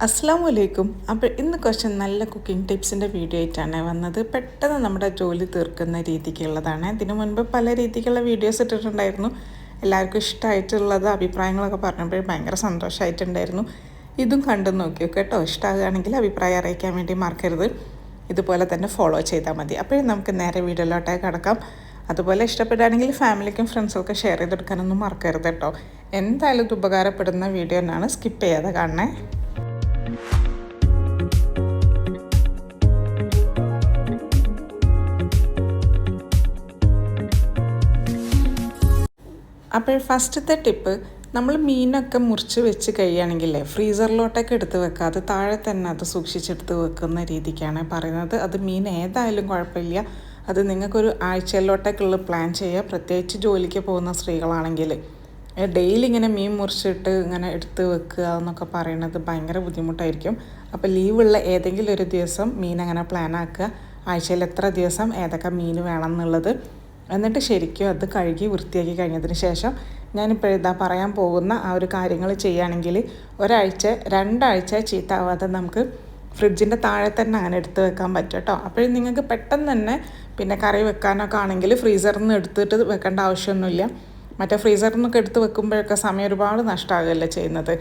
അസ്സലാമലൈക്കും. അപ്പോൾ ഇന്ന് കുറച്ച് നല്ല കുക്കിംഗ് ടിപ്സിൻ്റെ വീഡിയോ ആയിട്ടാണ് വന്നത്. പെട്ടെന്ന് നമ്മുടെ ജോലി തീർക്കുന്ന രീതിക്കുള്ളതാണ്. ഇതിനു മുൻപ് പല രീതിക്കുള്ള വീഡിയോസ് ഇട്ടിട്ടുണ്ടായിരുന്നു. എല്ലാവർക്കും ഇഷ്ടമായിട്ടുള്ളത് അഭിപ്രായങ്ങളൊക്കെ പറഞ്ഞപ്പോൾ ഭയങ്കര സന്തോഷമായിട്ടുണ്ടായിരുന്നു. ഇതും കണ്ടു നോക്കിയോ കേട്ടോ. ഇഷ്ടമാകുകയാണെങ്കിൽ അഭിപ്രായം അറിയിക്കാൻ വേണ്ടി മറക്കരുത്. ഇതുപോലെ തന്നെ ഫോളോ ചെയ്താൽ മതി. അപ്പോഴും നമുക്ക് നേരെ വീഡിയോയിലോട്ടേക്ക് കടക്കാം. അതുപോലെ ഇഷ്ടപ്പെടുകയാണെങ്കിൽ ഫാമിലിക്കും ഫ്രണ്ട്സൊക്കെ ഷെയർ ചെയ്തെടുക്കാനൊന്നും മറക്കരുത് കേട്ടോ. എന്തായാലും ഇത് ഉപകാരപ്പെടുന്ന വീഡിയോ തന്നെയാണ്, സ്കിപ്പ് ചെയ്യാതെ കാണണേ. അപ്പോൾ ഫസ്റ്റത്തെ ടിപ്പ്, നമ്മൾ മീനൊക്കെ മുറിച്ച് വെച്ച് കഴിയുകയാണെങ്കിൽ ഫ്രീസറിലോട്ടൊക്കെ എടുത്ത് വെക്കാതെ താഴെ തന്നെ അത് സൂക്ഷിച്ചെടുത്ത് വെക്കുന്ന രീതിക്കാണ് പറയുന്നത്. അത് മീൻ ഏതായാലും കുഴപ്പമില്ല. അത് നിങ്ങൾക്കൊരു ആഴ്ചയിലോട്ടൊക്കെയുള്ള പ്ലാൻ ചെയ്യുക. പ്രത്യേകിച്ച് ജോലിക്ക് പോകുന്ന സ്ത്രീകളാണെങ്കിൽ ഡെയിലി ഇങ്ങനെ മീൻ മുറിച്ചിട്ട് ഇങ്ങനെ എടുത്ത് വെക്കുക എന്നൊക്കെ പറയുന്നത് ഭയങ്കര ബുദ്ധിമുട്ടായിരിക്കും. അപ്പോൾ ലീവുള്ള ഏതെങ്കിലും ഒരു ദിവസം മീൻ അങ്ങനെ പ്ലാൻ ആക്കുക. ആഴ്ചയിൽ എത്ര ദിവസം ഏതൊക്കെ മീൻ വേണം എന്നുള്ളത്. എന്നിട്ട് ശരിക്കും അത് കഴുകി വൃത്തിയാക്കി കഴിഞ്ഞതിന് ശേഷം ഞാനിപ്പോൾ ഇതാ പറയാൻ പോകുന്ന ആ ഒരു കാര്യങ്ങൾ ചെയ്യുകയാണെങ്കിൽ ഒരാഴ്ച 2 ആഴ്ച ചീത്താവാതെ നമുക്ക് ഫ്രിഡ്ജിൻ്റെ താഴെ തന്നെ അങ്ങനെ എടുത്ത് വെക്കാൻ പറ്റും കേട്ടോ. അപ്പോഴും നിങ്ങൾക്ക് പെട്ടെന്ന് തന്നെ പിന്നെ കറി വെക്കാനൊക്കെ ആണെങ്കിൽ ഫ്രീസറിൽ നിന്ന് എടുത്തിട്ട് വെക്കേണ്ട ആവശ്യമൊന്നുമില്ല. മറ്റേ ഫ്രീസറിൽ നിന്നൊക്കെ എടുത്ത് വെക്കുമ്പോഴൊക്കെ സമയം ഒരുപാട് നഷ്ടമാകുകയല്ലേ ചെയ്യുന്നത്.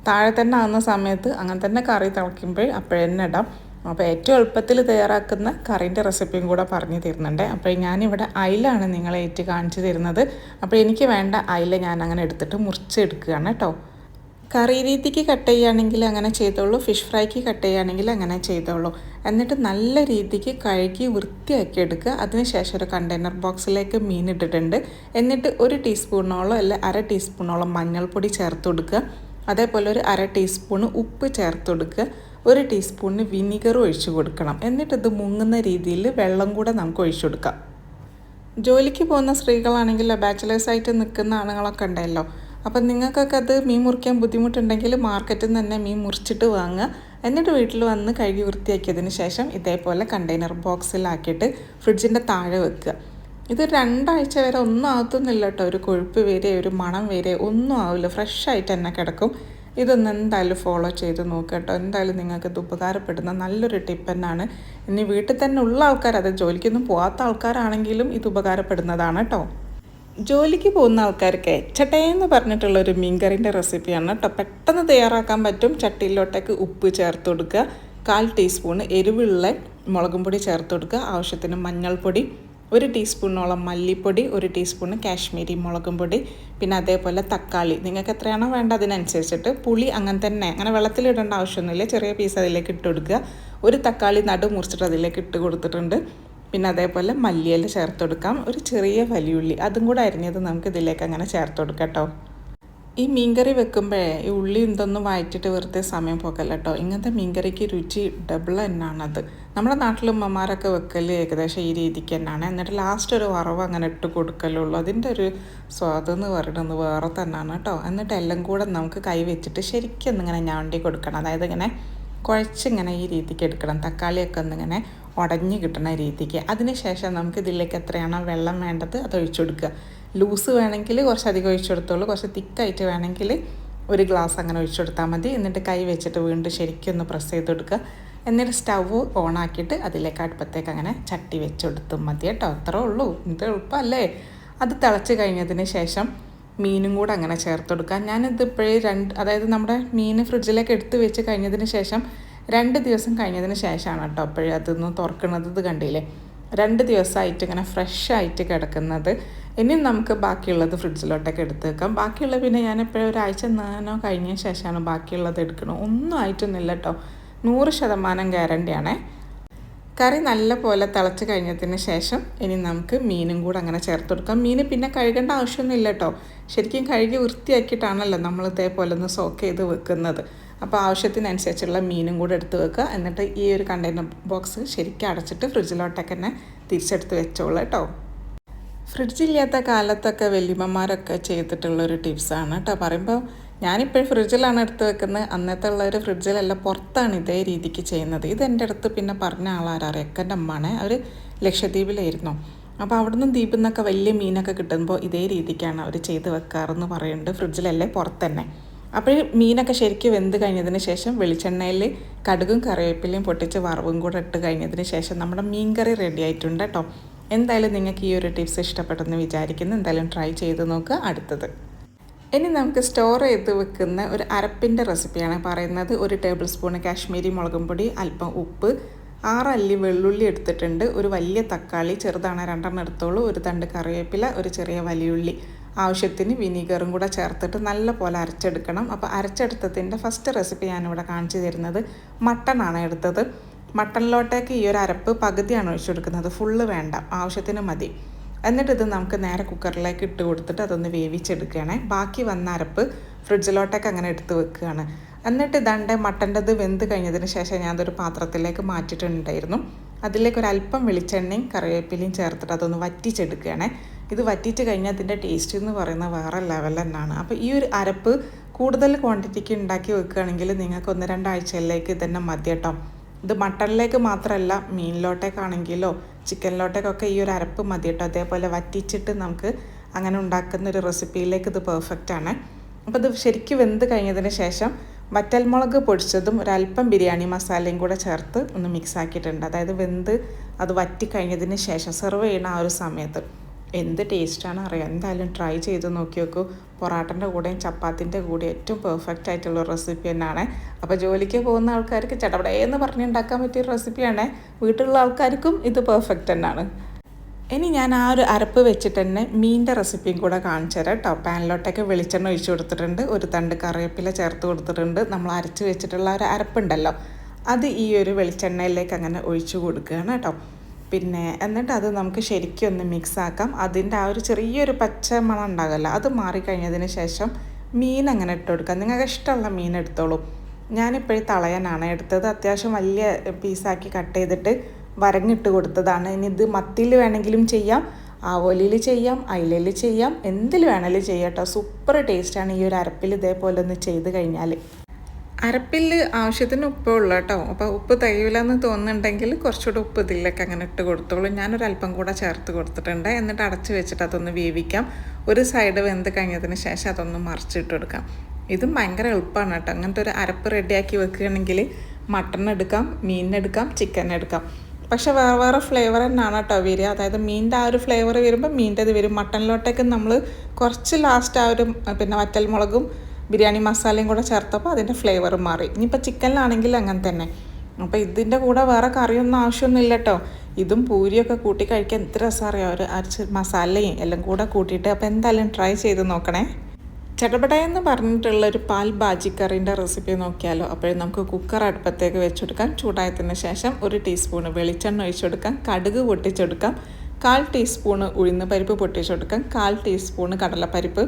താഴെ തന്നെ ആകുന്ന സമയത്ത് അങ്ങനെ തന്നെ കറി തിളയ്ക്കുമ്പോൾ അപ്പോഴന്നെ ഇടാം. അപ്പോൾ ഏറ്റവും എളുപ്പത്തിൽ തയ്യാറാക്കുന്ന കറീൻ്റെ റെസിപ്പിയും കൂടെ പറഞ്ഞു തരുന്നുണ്ട്. അപ്പോൾ ഞാനിവിടെ അയിലാണ് നിങ്ങളെ ഏറ്റ് കാണിച്ചു തരുന്നത്. അപ്പോൾ എനിക്ക് വേണ്ട അയില ഞാൻ അങ്ങനെ എടുത്തിട്ട് മുറിച്ചെടുക്കുകയാണ് കേട്ടോ. കറി രീതിക്ക് കട്ട് ചെയ്യുകയാണെങ്കിൽ അങ്ങനെ ചെയ്തോളൂ, ഫിഷ് ഫ്രൈക്ക് കട്ട് ചെയ്യുകയാണെങ്കിൽ അങ്ങനെ ചെയ്തോളൂ. എന്നിട്ട് നല്ല രീതിക്ക് കഴുകി വൃത്തിയാക്കി എടുക്കുക. അതിനുശേഷം ഒരു കണ്ടെയ്നർ ബോക്സിലേക്ക് മീൻ ഇട്ടിട്ടുണ്ട്. എന്നിട്ട് 1 ടീസ്പൂണോളം അല്ല 1/2 ടീസ്പൂണോളം മഞ്ഞൾപ്പൊടി ചേർത്ത് കൊടുക്കുക. അതേപോലെ ഒരു 1/2 ടീസ്പൂൺ ഉപ്പ് ചേർത്ത് കൊടുക്കുക. 1 ടീസ്പൂണിന് വിനീഗർ ഒഴിച്ചു കൊടുക്കണം. എന്നിട്ടിത് മുങ്ങുന്ന രീതിയിൽ വെള്ളം കൂടെ നമുക്ക് ഒഴിച്ചു കൊടുക്കാം. ജോലിക്ക് പോകുന്ന സ്ത്രീകളാണെങ്കിൽ ബാച്ചിലേഴ്സായിട്ട് നിൽക്കുന്ന ആണുങ്ങളൊക്കെ ഉണ്ടല്ലോ. അപ്പം നിങ്ങൾക്കൊക്കെ അത് മീൻ മുറിക്കാൻ ബുദ്ധിമുട്ടുണ്ടെങ്കിൽ മാർക്കറ്റിൽ നിന്ന് തന്നെ മീൻ മുറിച്ചിട്ട് വാങ്ങുക. എന്നിട്ട് വീട്ടിൽ വന്ന് കഴുകി വൃത്തിയാക്കിയതിന് ശേഷം ഇതേപോലെ കണ്ടെയ്നർ ബോക്സിലാക്കിയിട്ട് ഫ്രിഡ്ജിൻ്റെ താഴെ വെക്കുക. ഇത് 2 ആഴ്ച വരെ ഒന്നും ആകത്തൊന്നുമില്ല കേട്ടോ. ഒരു കൊഴുപ്പ് വരെ ഒരു മണം വരെ ഒന്നും ആവില്ല, ഫ്രഷായിട്ട് തന്നെ കിടക്കും. ഇതൊന്ന് എന്തായാലും ഫോളോ ചെയ്ത് നോക്കുക കേട്ടോ. എന്തായാലും നിങ്ങൾക്ക് ഇത് ഉപകാരപ്പെടുന്ന നല്ലൊരു ടിപ്പ് തന്നെയാണ്. ഇനി വീട്ടിൽ തന്നെ ഉള്ള ആൾക്കാർ, അത് ജോലിക്കൊന്നും പോകാത്ത ആൾക്കാരാണെങ്കിലും ഇത് ഉപകാരപ്പെടുന്നതാണ് കേട്ടോ. ജോലിക്ക് പോകുന്ന ആൾക്കാർക്ക് ചട്ടയെന്ന് പറഞ്ഞിട്ടുള്ളൊരു മീൻകറിൻ്റെ റെസിപ്പിയാണ് കേട്ടോ. പെട്ടെന്ന് തയ്യാറാക്കാൻ പറ്റും. ചട്ടിയിലോട്ടേക്ക് ഉപ്പ് ചേർത്ത് കൊടുക്കുക. 1/4 ടീസ്പൂൺ എരിവുള്ള മുളകും പൊടി ചേർത്ത് കൊടുക്കുക. ആവശ്യത്തിന് മഞ്ഞൾപ്പൊടി, 1 ടീസ്പൂണോളം മല്ലിപ്പൊടി, 1 ടീസ്പൂൺ കാശ്മീരി മുളകും പൊടി, പിന്നെ അതേപോലെ തക്കാളി നിങ്ങൾക്ക് എത്രയാണോ വേണ്ട അതിനനുസരിച്ചിട്ട്. പുളി അങ്ങനെ തന്നെ, അങ്ങനെ വെള്ളത്തിലിടേണ്ട ആവശ്യമൊന്നുമില്ല. ചെറിയ പീസ് അതിലേക്ക് ഇട്ട് കൊടുക്കുക. 1 തക്കാളി നടു മുറിച്ചിട്ട് അതിലേക്ക് ഇട്ട് കൊടുത്തിട്ടുണ്ട്. പിന്നെ അതേപോലെ മല്ലിയില ചേർത്ത് കൊടുക്കാം. ഒരു ചെറിയ വലിയുള്ളി അതും കൂടെ അരിഞ്ഞത് നമുക്ക് ഇതിലേക്ക് അങ്ങനെ ചേർത്ത് കൊടുക്കാം കേട്ടോ. ഈ മീൻകറി വെക്കുമ്പോഴേ ഈ ഉള്ളി എന്തൊന്നും വഴറ്റിയിട്ട് വെറുതെ സമയം പോക്കല്ല കേട്ടോ. ഇങ്ങനത്തെ മീൻകറിക്ക് രുചി ഡബിൾ തന്നെയാണത്. നമ്മുടെ നാട്ടിലും അമ്മമാരൊക്കെ വെക്കൽ ഏകദേശം ഈ രീതിക്ക് തന്നെയാണ്. എന്നിട്ട് ലാസ്റ്റ് ഒരു വറവ് അങ്ങനെ ഇട്ട് കൊടുക്കലുള്ളൂ. അതിൻ്റെ ഒരു സ്വാദം എന്ന് പറയുന്നത് വേറെ തന്നെയാണ് കേട്ടോ. എന്നിട്ട് എല്ലാം കൂടെ നമുക്ക് കൈ വെച്ചിട്ട് ശരിക്കും ഒന്നിങ്ങനെ ഞവണ്ടി കൊടുക്കണം. അതായത് ഇങ്ങനെ കുഴച്ചിങ്ങനെ ഈ രീതിക്ക് എടുക്കണം. തക്കാളിയൊക്കെ ഒന്നിങ്ങനെ ഉടഞ്ഞ് കിട്ടുന്ന രീതിക്ക്. അതിനുശേഷം നമുക്ക് ഇതിലേക്ക് എത്രയാണോ വെള്ളം വേണ്ടത് അത് ഒഴിച്ചു കൊടുക്കുക. ലൂസ് വേണമെങ്കിൽ കുറച്ചധികം ഒഴിച്ചു കൊടുത്തോളൂ. കുറച്ച് തിക്കായിട്ട് വേണമെങ്കിൽ 1 ഗ്ലാസ് അങ്ങനെ ഒഴിച്ചു കൊടുത്താൽ മതി. എന്നിട്ട് കൈ വെച്ചിട്ട് വീണ്ടും ശരിക്കും ഒന്ന് പ്രസ് ചെയ്ത് കൊടുക്കുക. എന്നിട്ട് സ്റ്റവ് ഓണാക്കിയിട്ട് അതിലേക്ക് അടുപ്പത്തേക്ക് അങ്ങനെ ചട്ടി വെച്ച് കൊടുത്താൽ മതി കേട്ടോ. അത്രേ ഉള്ളൂ. ഇത് എളുപ്പമല്ലേ. അത് തിളച്ച് കഴിഞ്ഞതിന് ശേഷം മീനും കൂടെ അങ്ങനെ ചേർത്ത് കൊടുക്കുക. ഞാനിത് ഇപ്പോഴേ അതായത് നമ്മുടെ മീൻ ഫ്രിഡ്ജിലേക്ക് എടുത്ത് വെച്ച് കഴിഞ്ഞതിന് ശേഷം 2 ദിവസം കഴിഞ്ഞതിന് ശേഷമാണ് കേട്ടോ അപ്പോഴേ അതൊന്ന് തുറക്കുന്നത്. ഇത് കണ്ടില്ലേ, 2 ദിവസമായിട്ട് ഇങ്ങനെ ഫ്രഷായിട്ട് കിടക്കുന്നത്. ഇനി നമുക്ക് ബാക്കിയുള്ളത് ഫ്രിഡ്ജിലോട്ടൊക്കെ എടുത്ത് വെക്കാം. ബാക്കിയുള്ളത് പിന്നെ ഞാനെപ്പോഴും 1 ആഴ്ച കഴിഞ്ഞ ശേഷമാണ് ബാക്കിയുള്ളത് എടുക്കണം. ഒന്നും ആയിട്ടൊന്നുമില്ല കേട്ടോ. 100% ഗ്യാരണ്ടിയാണേ. കറി നല്ല പോലെ തിളച്ച് കഴിഞ്ഞതിന് ശേഷം ഇനി നമുക്ക് മീനും കൂടെ അങ്ങനെ ചേർത്ത് കൊടുക്കാം. മീൻ പിന്നെ കഴുകേണ്ട ആവശ്യമൊന്നുമില്ല കേട്ടോ. ശരിക്കും കഴുകി വൃത്തിയാക്കിയിട്ടാണല്ലോ നമ്മൾ ഇതേപോലെ ഒന്ന് സോക്ക് ചെയ്ത് വെക്കുന്നത്. അപ്പോൾ ആവശ്യത്തിനനുസരിച്ചുള്ള മീനും കൂടെ എടുത്ത് വെക്കുക. എന്നിട്ട് ഈ ഒരു കണ്ടെയ്നർ ബോക്സ് ശരിക്കും അടച്ചിട്ട് ഫ്രിഡ്ജിലോട്ടൊക്കെ തന്നെ തിരിച്ചെടുത്ത് വെച്ചോളൂ കേട്ടോ. ഫ്രിഡ്ജില്ലാത്ത കാലത്തൊക്കെ വല്യമ്മമാരൊക്കെ ചെയ്തിട്ടുള്ളൊരു ടിപ്സാണ് കേട്ടോ. പറയുമ്പോൾ ഞാനിപ്പോൾ ഫ്രിഡ്ജിലാണ് എടുത്ത് വെക്കുന്നത്. അന്നത്തെ ഉള്ളൊരു ഫ്രിഡ്ജിലല്ല, പുറത്താണ് ഇതേ രീതിക്ക് ചെയ്യുന്നത്. ഇത് എൻ്റെ അടുത്ത് പിന്നെ പറഞ്ഞ ആളാരറിയാം, എൻ്റെ അമ്മാണ്. അവർ ലക്ഷദ്വീപിലായിരുന്നു. അപ്പോൾ അവിടുന്ന് ദ്വീപിൽ നിന്നൊക്കെ വലിയ മീനൊക്കെ കിട്ടുമ്പോൾ ഇതേ രീതിക്കാണ് അവർ ചെയ്ത് വെക്കാറെന്ന് പറയുന്നുണ്ട്. ഫ്രിഡ്ജിലല്ലേ, പുറത്ത് തന്നെ. അപ്പോൾ മീനൊക്കെ ശരിക്കും വെന്ത് കഴിഞ്ഞതിന് ശേഷം വെളിച്ചെണ്ണയിൽ കടുകും കറിവേപ്പിലയും പൊട്ടിച്ച് വറവും കൂടെ ഇട്ട് കഴിഞ്ഞതിന് ശേഷം നമ്മുടെ മീൻ കറി റെഡി ആയിട്ടുണ്ട് കേട്ടോ. എന്തായാലും നിങ്ങൾക്ക് ഈ ഒരു ടിപ്സ് ഇഷ്ടപ്പെട്ടെന്ന് വിചാരിക്കുന്നു. എന്തായാലും ട്രൈ ചെയ്ത് നോക്കുക. അടുത്തത് ഇനി നമുക്ക് സ്റ്റോർ ചെയ്ത് വെക്കുന്ന ഒരു അരപ്പിൻ്റെ റെസിപ്പിയാണ് പറയുന്നത്. 1 ടേബിൾ സ്പൂൺ കാശ്മീരി മുളകും പൊടി, അല്പം ഉപ്പ്, 6 അല്ലി വെള്ളുള്ളി എടുത്തിട്ടുണ്ട്, ഒരു വലിയ തക്കാളി ചെറുതാണ് 2 എടുത്തോളൂ, ഒരു തണ്ട് കറിവേപ്പില, ഒരു ചെറിയ വലിയുള്ളി, ആവശ്യത്തിന് വിനീഗറും കൂടെ ചേർത്തിട്ട് നല്ല പോലെ അരച്ചെടുക്കണം. അപ്പോൾ അരച്ചെടുത്തതിൻ്റെ ഫസ്റ്റ് റെസിപ്പി ഞാനിവിടെ കാണിച്ചു തരുന്നത് മട്ടനാണ് എടുത്തത്. മട്ടനിലോട്ടേക്ക് ഈ ഒരു അരപ്പ് പകുതിയാണ് ഒഴിച്ചെടുക്കുന്നത്, ഫുള്ള് വേണ്ട, ആവശ്യത്തിന് മതി. എന്നിട്ട് ഇത് നമുക്ക് നേരെ കുക്കറിലേക്ക് ഇട്ട് കൊടുത്തിട്ട് അതൊന്ന് വേവിച്ചെടുക്കുകയാണ്. ബാക്കി വന്ന അരപ്പ് ഫ്രിഡ്ജിലോട്ടേക്ക് അങ്ങനെ എടുത്ത് വെക്കുകയാണ്. എന്നിട്ട് ഇതാണ്ട് മട്ടൻ്റെത് വെന്ത് കഴിഞ്ഞതിന് ശേഷം ഞാനതൊരു പാത്രത്തിലേക്ക് മാറ്റിയിട്ടുണ്ടായിരുന്നു. അതിലേക്ക് ഒരല്പം വെളിച്ചെണ്ണയും കറിവേപ്പിലയും ചേർത്തിട്ട് അതൊന്ന് വറ്റിച്ചെടുക്കുകയാണ്. ഇത് വറ്റിച്ച് കഴിഞ്ഞാൽ അതിൻ്റെ ടേസ്റ്റ് എന്ന് പറയുന്നത് വേറെ ലെവൽ തന്നെയാണ്. അപ്പോൾ ഈ ഒരു അരപ്പ് കൂടുതൽ ക്വാണ്ടിറ്റിക്ക് ഉണ്ടാക്കി വെക്കുകയാണെങ്കിൽ നിങ്ങൾക്ക് 1-2 ആഴ്ചയിലേക്ക് ഇതന്നെ മതി കേട്ടോ. ഇത് മട്ടണിലേക്ക് മാത്രമല്ല, മീനിലോട്ടേക്കാണെങ്കിലോ ചിക്കനിലോട്ടേക്കൊക്കെ ഈ ഒരു അരപ്പ് മതി കേട്ടോ. അതേപോലെ വറ്റിച്ചിട്ട് നമുക്ക് അങ്ങനെ ഉണ്ടാക്കുന്ന ഒരു റെസിപ്പിയിലേക്ക് ഇത് പെർഫെക്റ്റ് ആണ്. അപ്പോൾ ഇത് ശരിക്കും വെന്ത് കഴിഞ്ഞതിന് ശേഷം വറ്റൽമുളക് പൊടിച്ചതും ഒരല്പം ബിരിയാണി മസാലയും കൂടെ ചേർത്ത് ഒന്ന് മിക്സ് ആക്കിയിട്ടുണ്ട്. അതായത് വെന്ത് അത് വറ്റി കഴിഞ്ഞതിന് ശേഷം സെർവ് ചെയ്യുന്ന ആ ഒരു സമയത്ത് എന്ത് ടേസ്റ്റാണ് അറിയാം. എന്തായാലും ട്രൈ ചെയ്ത് നോക്കി നോക്കൂ. പൊറാട്ടൻ്റെ കൂടെയും ചപ്പാത്തിൻ്റെ കൂടെ ഏറ്റവും പെർഫെക്റ്റ് ആയിട്ടുള്ള റെസിപ്പി തന്നെയാണ്. അപ്പോൾ ജോലിക്ക് പോകുന്ന ആൾക്കാർക്ക് ചടപടയെന്ന് പറഞ്ഞുണ്ടാക്കാൻ പറ്റിയ റെസിപ്പിയാണ്. വീട്ടിലുള്ള ആൾക്കാർക്കും ഇത് പെർഫെക്റ്റ് തന്നെയാണ്. ഇനി ഞാൻ ആ ഒരു അരപ്പ് വെച്ചിട്ട് തന്നെ മീനിൻ്റെ റെസിപ്പിയും കൂടെ കാണിച്ചു തരാം കേട്ടോ. പാനിലോട്ടൊക്കെ വെളിച്ചെണ്ണ ഒഴിച്ച് കൊടുത്തിട്ടുണ്ട്, ഒരു തണ്ട് കറിവേപ്പില ചേർത്ത് കൊടുത്തിട്ടുണ്ട്. നമ്മൾ അരച്ച് വെച്ചിട്ടുള്ള ഒരു അരപ്പുണ്ടല്ലോ, അത് ഈ ഒരു വെളിച്ചെണ്ണയിലേക്ക് അങ്ങനെ ഒഴിച്ചു കൊടുക്കുകയാണ് കേട്ടോ. പിന്നെ എന്നിട്ട് അത് നമുക്ക് ശരിക്കും ഒന്ന് മിക്സ് ആക്കാം. അതിൻ്റെ ആ ഒരു ചെറിയൊരു പച്ച മണം ഉണ്ടാകുമല്ലോ, അത് മാറിക്കഴിഞ്ഞതിന് ശേഷം മീൻ അങ്ങനെ ഇട്ട് കൊടുക്കാം. നിങ്ങൾക്ക് ഇഷ്ടമുള്ള മീൻ എടുത്തോളൂ. ഞാനിപ്പോഴും തളയനാണ് എടുത്തത്. അത്യാവശ്യം വലിയ പീസാക്കി കട്ട് ചെയ്തിട്ട് വരങ്ങിട്ട് കൊടുത്തതാണ്. ഇനി ഇത് മത്തിയിൽ വേണമെങ്കിലും ചെയ്യാം, ആവോലിയിൽ ചെയ്യാം, അയിലയിൽ ചെയ്യാം, എന്തിൽ വേണമെങ്കിലും ചെയ്യാം കേട്ടോ. സൂപ്പർ ടേസ്റ്റാണ് ഈ ഒരു അരപ്പിൽ ഇതേപോലെ ഒന്ന് ചെയ്ത് കഴിഞ്ഞാൽ. അരപ്പിൽ ആവശ്യത്തിന് ഉപ്പേ ഉള്ളൂ കേട്ടോ. അപ്പോൾ ഉപ്പ് തികയില്ലെന്ന് തോന്നുന്നുണ്ടെങ്കിൽ കുറച്ചുകൂടെ ഉപ്പ് ഇതിലേക്ക് അങ്ങനെ ഇട്ട് കൊടുത്തോളൂ. ഞാനൊരല്പം കൂടെ ചേർത്ത് കൊടുത്തിട്ടുണ്ട്. എന്നിട്ട് അടച്ച് വെച്ചിട്ട് അതൊന്ന് വേവിക്കാം. ഒരു സൈഡ് വെന്ത് കഴിഞ്ഞതിന് ശേഷം അതൊന്ന് മറിച്ചിട്ട് കൊടുക്കാം. ഇതും ഭയങ്കര എളുപ്പമാണ് കേട്ടോ. അങ്ങനത്തെ ഒരു അരപ്പ് റെഡിയാക്കി വെക്കുകയാണെങ്കിൽ മട്ടൺ എടുക്കാം, മീനിനെടുക്കാം, ചിക്കൻ എടുക്കാം. പക്ഷേ വേറെ വേറെ ഫ്ലേവർ തന്നെയാണ് കേട്ടോ വരിക. അതായത് മീനിൻ്റെ ആ ഒരു ഫ്ലേവർ വരുമ്പോൾ മീനിൻ്റെത് വരും. മട്ടണിലോട്ടേക്ക് നമ്മൾ കുറച്ച് ലാസ്റ്റ് ആ ഒരു പിന്നെ വറ്റൽമുളകും ബിരിയാണി മസാലയും കൂടെ ചേർത്തപ്പോൾ അതിൻ്റെ ഫ്ലേവർ മാറി. ഇനിയിപ്പോൾ ചിക്കനിലാണെങ്കിൽ അങ്ങനെ തന്നെ. അപ്പോൾ ഇതിൻ്റെ കൂടെ വേറെ കറിയൊന്നും ആവശ്യമൊന്നുമില്ല കേട്ടോ. ഇതും പൂരിയൊക്കെ കൂട്ടി കഴിക്കാൻ എന്ത് രസം അറിയാം, ഒരു അരച്ച് മസാലയും എല്ലാം കൂടെ കൂട്ടിയിട്ട്. അപ്പോൾ എന്തായാലും ട്രൈ ചെയ്ത് നോക്കണേ. ചടപടയെന്ന് പറഞ്ഞിട്ടുള്ളൊരു പാൽ ബാജിക്കറിൻ്റെ റെസിപ്പി നോക്കിയാലോ. അപ്പോഴും നമുക്ക് കുക്കർ അടുപ്പത്തേക്ക് വെച്ചെടുക്കാം. ചൂടായതിന് ശേഷം 1 ടീസ്പൂണ് വെളിച്ചെണ്ണ ഒഴിച്ചെടുക്കാം, കടുക് പൊട്ടിച്ചെടുക്കാം, 1/4 ടീസ്പൂണ് ഉഴുന്ന് പരിപ്പ് പൊട്ടിച്ചെടുക്കാം, 1/4 ടീസ്പൂണ് കടലപ്പരിപ്പ്,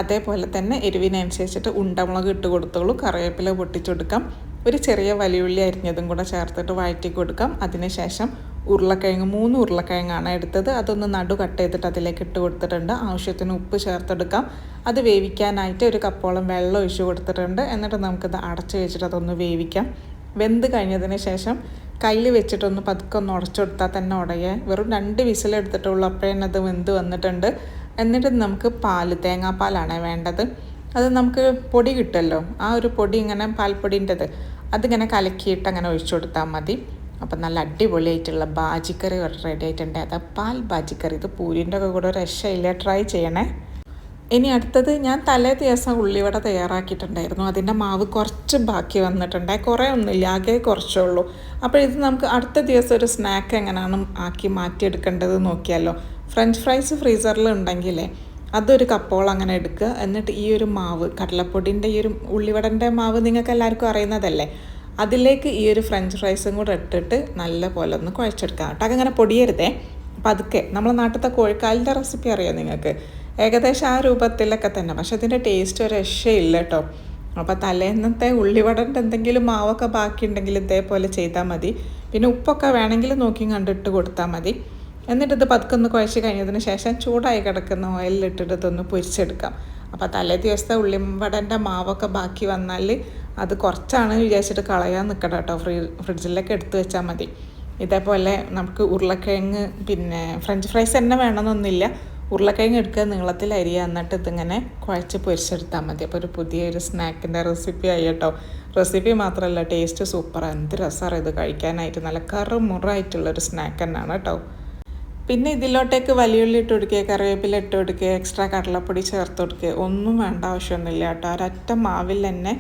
അതേപോലെ തന്നെ എരിവിനനുസരിച്ചിട്ട് ഉണ്ടമുളക് ഇട്ട് കൊടുത്തോളൂ, കറിവേപ്പില പൊട്ടിച്ചെടുക്കാം, ഒരു ചെറിയ വലിയുള്ളി അരിഞ്ഞതും കൂടെ ചേർത്തിട്ട് വഴറ്റി കൊടുക്കാം. അതിനുശേഷം ഉരുളക്കിഴങ്ങ് 3 ഉരുളക്കിഴങ്ങാണ് എടുത്തത്. അതൊന്ന് നടു കട്ട് ചെയ്തിട്ട് അതിലേക്ക് ഇട്ട് കൊടുത്തിട്ടുണ്ട്. ആവശ്യത്തിന് ഉപ്പ് ചേർത്തെടുക്കാം. അത് വേവിക്കാനായിട്ട് 1 കപ്പോളം വെള്ളം ഒഴിച്ച് കൊടുത്തിട്ടുണ്ട്. എന്നിട്ട് നമുക്കത് അടച്ച് വെച്ചിട്ട് അതൊന്ന് വേവിക്കാം. വെന്ത് കഴിഞ്ഞതിന് ശേഷം കയ്യിൽ വെച്ചിട്ടൊന്ന് പതുക്കെ ഒന്ന് ഉടച്ചെടുത്താൽ തന്നെ ഉടയെ. വെറും 2 വിസിലെടുത്തിട്ടുള്ളൂ, അപ്പോഴേ അത് വെന്ത് വന്നിട്ടുണ്ട്. എന്നിട്ട് നമുക്ക് തേങ്ങാപ്പാലാണ് വേണ്ടത്. അത് നമുക്ക് പൊടി കിട്ടുമല്ലോ, ആ ഒരു പൊടി ഇങ്ങനെ പാൽപ്പൊടിൻ്റെത് അതിങ്ങനെ കലക്കിയിട്ട് അങ്ങനെ ഒഴിച്ചു കൊടുത്താൽ മതി. അപ്പം നല്ല അടിപൊളിയായിട്ടുള്ള ബാജിക്കറി റെഡി ആയിട്ടുണ്ട്. അത് പാൽ ബാജിക്കറി. ഇത് പൂരിൻ്റെ ഒക്കെ കൂടെ രക്ഷയില്ല, ട്രൈ ചെയ്യണേ. ഇനി അടുത്തത് ഞാൻ തലേ ദിവസം ഉള്ളിവട തയ്യാറാക്കിയിട്ടുണ്ടായിരുന്നു. അതിൻ്റെ മാവ് കുറച്ച് ബാക്കി വന്നിട്ടുണ്ട്, കുറേ ഒന്നുമില്ല, ആകെ കുറച്ചേ ഉള്ളൂ. അപ്പോൾ ഇത് നമുക്ക് അടുത്ത ദിവസം ഒരു സ്നാക്ക് എങ്ങനെയാണ് ആക്കി മാറ്റിയെടുക്കേണ്ടത് നോക്കിയാലോ. ഫ്രഞ്ച് ഫ്രൈസ് ഫ്രീസറിൽ ഉണ്ടെങ്കിലേ അതൊരു കപ്പോളം അങ്ങനെ എടുക്കുക. എന്നിട്ട് ഈ ഒരു മാവ് കടലപ്പൊടിൻ്റെ ഈ ഒരു ഉള്ളിവടൻ്റെ മാവ് നിങ്ങൾക്ക് എല്ലാവർക്കും അറിയുന്നതല്ലേ, അതിലേക്ക് ഈ ഒരു ഫ്രഞ്ച് ഫ്രൈസും കൂടെ ഇട്ടിട്ട് നല്ല പോലെ ഒന്ന് കുഴച്ചെടുക്കാം കേട്ടോ. അങ്ങനെ പൊടിയരുതേ, പതുക്കെ. നമ്മളെ നാട്ടിലത്തെ കോഴിക്കാലിൻ്റെ റെസിപ്പി അറിയാം നിങ്ങൾക്ക്, ഏകദേശം ആ രൂപത്തിലൊക്കെ തന്നെ. പക്ഷെ അതിൻ്റെ ടേസ്റ്റ് ഒരു രക്ഷയില്ല കേട്ടോ. അപ്പോൾ തലേന്നത്തെ ഉള്ളിവടൻ്റെ എന്തെങ്കിലും മാവൊക്കെ ബാക്കിയുണ്ടെങ്കിൽ ഇതേപോലെ ചെയ്താൽ മതി. പിന്നെ ഉപ്പൊക്കെ വേണമെങ്കിൽ നോക്കി കണ്ടിട്ട് കൊടുത്താൽ മതി. എന്നിട്ടിത് പതുക്കെ ഒന്ന് കുഴച്ച് കഴിഞ്ഞതിന് ശേഷം ചൂടായി കിടക്കുന്ന ഓയിലിട്ടിട്ട് ഇതൊന്ന് പൊരിച്ചെടുക്കാം. അപ്പോൾ തലേ ദിവസത്തെ ഉള്ളിവടൻ്റെ മാവൊക്കെ ബാക്കി വന്നാൽ അത് കുറച്ചാണ് വിചാരിച്ചിട്ട് കളയാൻ നിൽക്കണം കേട്ടോ. ഫ്രിഡ്ജിലൊക്കെ എടുത്ത് വെച്ചാൽ മതി. ഇതേപോലെ നമുക്ക് ഉരുളക്കിഴങ്ങ് പിന്നെ ഫ്രഞ്ച് ഫ്രൈസ് തന്നെ വേണമെന്നൊന്നുമില്ല, ഉരുളക്കിഴങ്ങ് എടുക്കുക, നീളത്തിൽ അരിയുക, എന്നിട്ട് ഇതിങ്ങനെ കുഴച്ച് പൊരിച്ചെടുത്താൽ മതി. അപ്പോൾ ഒരു പുതിയൊരു സ്നാക്കിൻ്റെ റെസിപ്പി ആയി കേട്ടോ. റെസിപ്പി മാത്രമല്ല, ടേസ്റ്റ് സൂപ്പറാണ്. എന്ത് രസമാണ് ഇത് കഴിക്കാനായിട്ട്. നല്ല കറുമുറായിട്ടുള്ളൊരു സ്നാക്ക് തന്നെയാണ് കേട്ടോ. പിന്നെ ഇതിലോട്ടേക്ക് വലിയുള്ളി ഇട്ട് കൊടുക്കുക, കറിവേപ്പില ഇട്ട് കൊടുക്കുക, എക്സ്ട്രാ കടലപ്പൊടി ചേർത്ത് കൊടുക്കുക. ഒന്നും വേണ്ട ആവശ്യമൊന്നുമില്ല കേട്ടോ. ഒരൊറ്റ മാവിൽ തന്നെ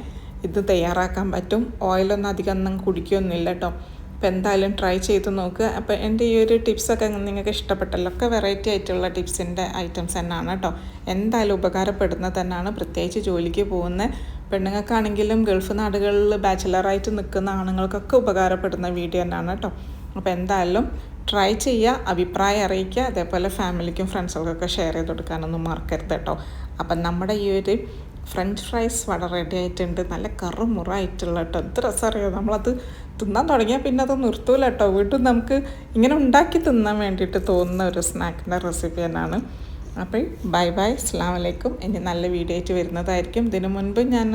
ഇത് തയ്യാറാക്കാൻ പറ്റും. ഓയിലൊന്നും അധികം കുടിക്കുകയൊന്നുമില്ല കേട്ടോ. അപ്പോൾ എന്തായാലും ട്രൈ ചെയ്ത് നോക്കുക. അപ്പോൾ എൻ്റെ ഈ ഒരു ടിപ്സൊക്കെ നിങ്ങൾക്ക് ഇഷ്ടപ്പെട്ടല്ലോ. ഒക്കെ വെറൈറ്റി ആയിട്ടുള്ള ടിപ്സിൻ്റെ ഐറ്റംസ് തന്നെയാണ് കേട്ടോ. എന്തായാലും ഉപകാരപ്പെടുന്നത് തന്നെയാണ്. പ്രത്യേകിച്ച് ജോലിക്ക് പോകുന്ന പെണ്ണുങ്ങൾക്കാണെങ്കിലും ഗൾഫ് നാടുകളിൽ ബാച്ചിലറായിട്ട് നിൽക്കുന്ന ആണുങ്ങൾക്കൊക്കെ ഉപകാരപ്പെടുന്ന വീഡിയോ തന്നെയാണ് കേട്ടോ. അപ്പോൾ എന്തായാലും ട്രൈ ചെയ്യുക, അഭിപ്രായം അറിയിക്കുക. അതേപോലെ ഫാമിലിക്കും ഫ്രണ്ട്സുകൾക്കൊക്കെ ഷെയർ ചെയ്ത് കൊടുക്കാനൊന്നും മറക്കരുത് കേട്ടോ. അപ്പം നമ്മുടെ ഈ ഒരു ഫ്രഞ്ച് ഫ്രൈസ് വളരെ റെഡി ആയിട്ടുണ്ട്. നല്ല കറുമുറായിട്ടുള്ള കേട്ടോ. എന്ത് രസം അറിയോ, നമ്മളത് തിന്നാൻ തുടങ്ങിയാൽ പിന്നെ അത് നിർത്തൂല കേട്ടോ. വീണ്ടും നമുക്ക് ഇങ്ങനെ ഉണ്ടാക്കി തിന്നാൻ വേണ്ടിയിട്ട് തോന്നുന്ന ഒരു സ്നാക്കിൻ്റെ റെസിപ്പി തന്നെയാണ്. അപ്പോൾ ബൈ ബൈ, അസ്സലാമു അലൈക്കും. ഇനി നല്ല വീഡിയോ ആയിട്ട് വരുന്നതായിരിക്കും. ഇതിനു മുൻപ് ഞാൻ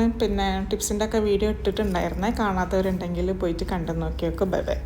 ടിപ്സിൻ്റെ ഒക്കെ വീഡിയോ ഇട്ടിട്ടുണ്ടായിരുന്നേ. കാണാത്തവരുണ്ടെങ്കിൽ പോയിട്ട് കണ്ടു നോക്കിയൊക്കെ. Bye by.